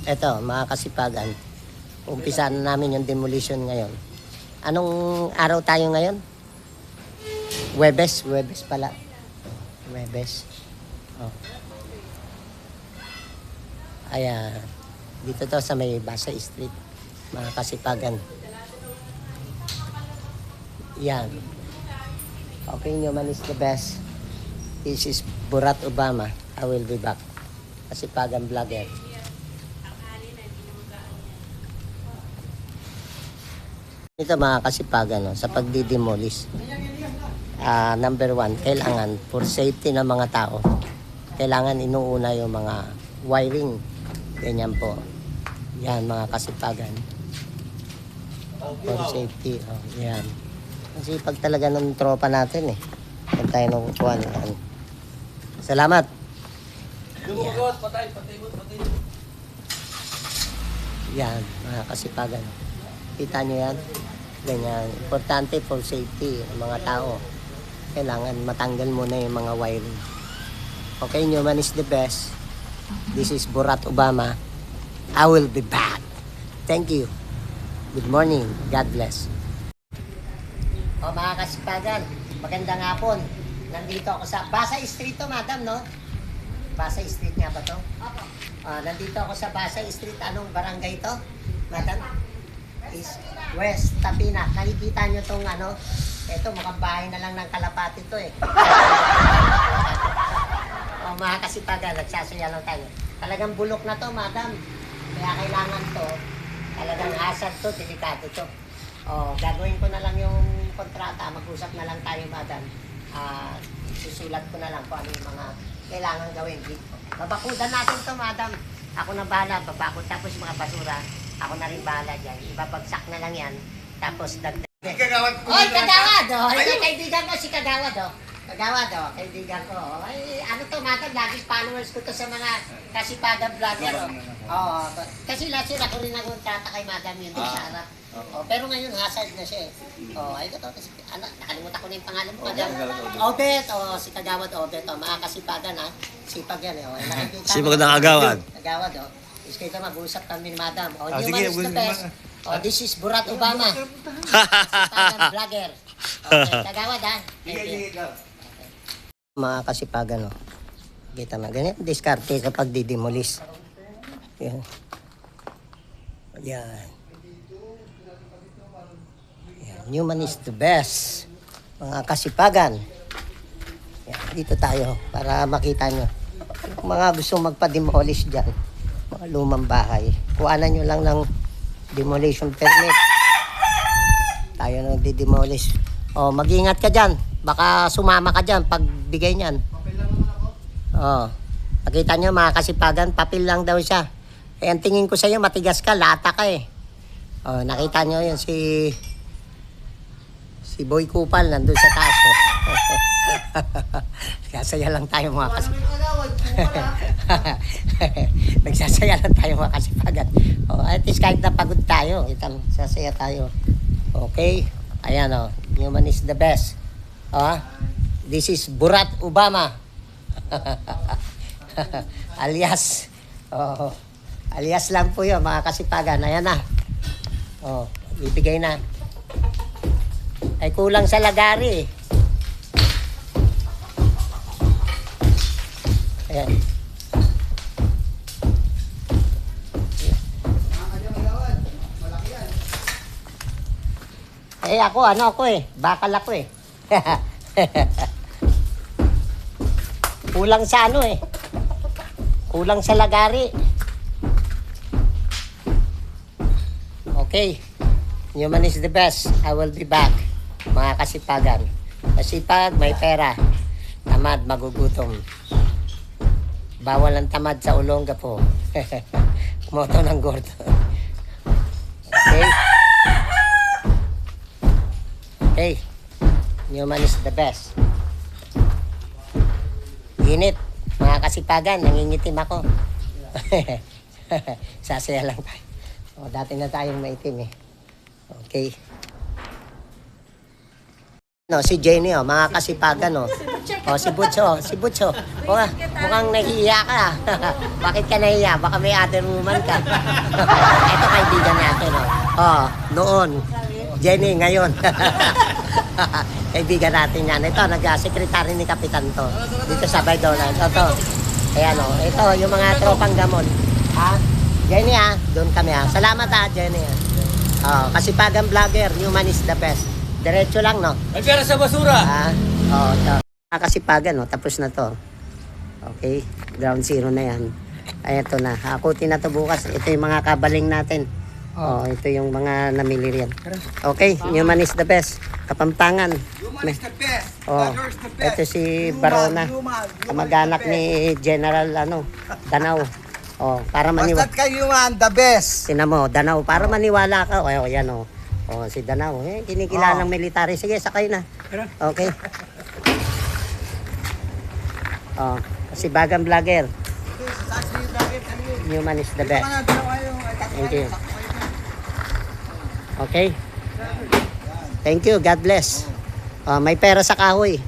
Eto, mga kasipagan, umpisan namin yung demolition ngayon. Anong araw tayo ngayon? Huwebes pala. Huwebes. Oh. Ayan. Dito to sa may Basa Street, mga kasipagan. Yan. Okay nyo man is the best. This is Barack Obama. I will be back. Kasipagan vlogger. Ito mga kasipagan, no, sa pagdidemolish. Number one, kailangan for safety ng mga tao, kailangan inuuna yung mga wiring. Ganyan po. Yan mga kasipagan. For safety. Oh, yan. Kasi pag talaga ng tropa natin eh. Kung tayo nung kuhan. Salamat. Yan mga kasipagan. Kita nyo yan? Ganyan. Importante for safety ng mga tao. Kailangan matanggal muna yung mga wiring. Okay, Newman is the best. This is Barack Obama. I will be back. Thank you. Good morning. God bless. O mga kasipagan, magandang hapon. Nandito ako sa Basa Street to, madam, no? Basa Street nga ba to? Opo. Nandito ako sa Basa Street. Anong barangay to, madam? Is West Tapina. Nakikita nyo tong ano, eto mukhang bahay na lang ng kalapati to eh. O mga kasipagan, nagsasaya lang tayo. Talagang bulok na to, madam. Kaya kailangan to, talagang hazard to, delikado to. O, gagawin ko na lang yung kontrata, mag-usap na lang tayo, madam. Susulat ko na lang kung ano yung mga kailangan gawin. Babakudan natin to, madam. Ako na bahala, babakod. Tapos mga basura, ako na rin bahala dyan. Ibabagsak na lang yan. Tapos dagdag. Kagawad ko. Oy, kagawad! Oh. Ay, kaibigan mo si Kagawad, oh. Kagawad, oh. Kaibigan ko. Oh. Ay, ano to, madam, lagi followers ko to sa mga kasipagan vlogger, oh. Oo. Kasi last year ako rin nag-contrata kay madam yun doon sa harap. Oh, pero ngayon, hazard na siya, eh. Oh, ay, ito, kasi, nakalimutan ko na yung pangalan mo, madam. Obet, oh, si Kagawad, Obet, oh. Mga kasipagan, ha. Sipag yan, eh. Oh. Sipag ng agawad. Kagawad, oh. Is kayo mag-usap kami ni madam. Oh, sige, Newman is the best. Oh, this is Barack Obama. Kasipagan vlogger. Okay, Kagawad, ha. Mga kasipagan, oh. Kita na, ganyan, diskarte sa pagdidemolish. Yan. Yan. Yan. Newman is the best. Mga kasipagan. Yan. Dito tayo para makita nyo. Kung mga gusto magpa-demolish dyan, mga lumang bahay, kuhanan nyo lang ng demolition permit. Tayo nang di-demolish. O, mag-ingat ka dyan. Baka sumama ka dyan pag bigay nyan. O, nakita nyo mga kasipagan, papel lang daw siya. Eh, ang tingin ko sa'yo, matigas ka, lata ka eh. O, nakita nyo yun, si Boy Kupal, nandun sa taas. Oh. Nagsasaya lang tayo mga kasipagan. Nagsasaya lang tayo mga kasipagan. O, at least kahit napagod tayo, itang sasaya tayo. Okay? Ayan o, Newman is the best. O, this is Barack Obama. alias, oh, alias lang po yun mga kasipagan. Ayan na. Oh, ibigay na. Ay kulang sa lagari. Ayan. Eh ako, bakal ako eh. Kulang sa ano eh. Kulang sa lagari. Okay. Newman is the best. I will be back. Mga kasipagan. Masipag, may pera. Tamad, magugutom. Bawal ang tamad sa Olonga po. Moto ng gordo. Okay. Okay. Newman is the best. Init. Mga kasipagan, nangingitim ako. Sasaya lang tayo. O, dati na tayong maitim eh. Okay. No, si Jenny, oh, mga kasipagan, oh. Si Butcho. Mukhang nahihiya ka. Bakit ka nahihiya? Baka may other woman ka. Ito kaibigan natin, noon. Jenny, ngayon. Kaibigan natin yan. Ito, nag-secretary ni Kapitan to. Dito sa Baydonan. Ito. Ayan, ito, yung mga tropang gamon. Jenny, doon kami, Salamat, Jenny, Kasipagan Vlogger, Newman is the best. Diretso lang, no? Nagkara sa basura. Ito. Kasipagan, tapos na to. Okay, ground zero na yan. Ay, ito na. Hakutin na to bukas. Ito yung mga kabaling natin. Ito yung mga namili riyan. Okay, Newman is the best. Kapampangan. Human is the best. Ito si Barona. Kamag-anak ni General, Danao. Para maniwala. Basta't kayo man, the best. Tinan mo, Danao. Para maniwala ka. Yan, si Danao. Kinikilalang military. Sige, sakay na. Okay. Si Bagang Vlogger. Newman is the best. Thank you. Okay. Thank you. God bless. May pera sa kahoy.